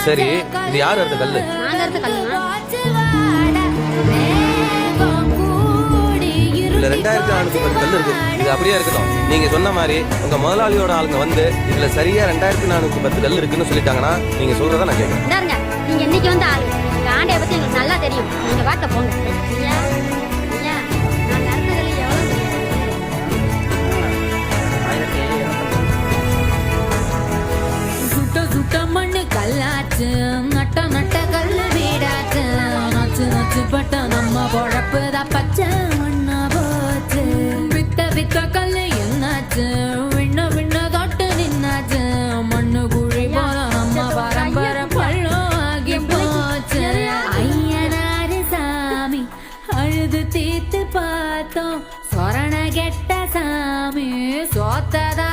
சரி, இது யார் அறுத்த கல்லு? நான் அறுத்த கல்லுனா? இதுல 2410 கல்லு இருக்கு. இது அப்படியே இருக்கட்டும். நீங்க சொன்ன மாதிரி உங்க முதலாளியோட ஆளுங்க வந்து இதுல சரியா 2410 கல்லு இருக்குன்னு சொல்லிட்டாங்கன்னா நீங்க சொல்றத நான் கேட்கறேன். இந்தாருங்க, நீங்க இன்னைக்கு வந்து ஆளு. எங்க ஆண்டைய பத்தி எனக்கு நல்லா தெரியும். நீங்க வாட்ட போங்க. ஐயா, ஐயா, நான் அறுத்த கல்லு எவ்வளவு சுட்ட சுட்ட மண்ணு கல்லாச்சு, நட்ட நட்ட கல்லு வீடாச்சு, நச்சு நச்சு பட்ட நம்ம பொழப்புதான் பச்சை மண்ணா போச்சு. வித்த வித்த கல்லு என்னாச்சு, விண்ண விண்ண தொட்டு நின்னாச்சு, மண்ணு குழி போல நம்ம பரம்பரை பள்ளம் ஆகி போச்சு. ஐயனாரு சாமி அழுது தீத்து பார்த்தோம், சொரண கெட்ட சாமி சோத்ததா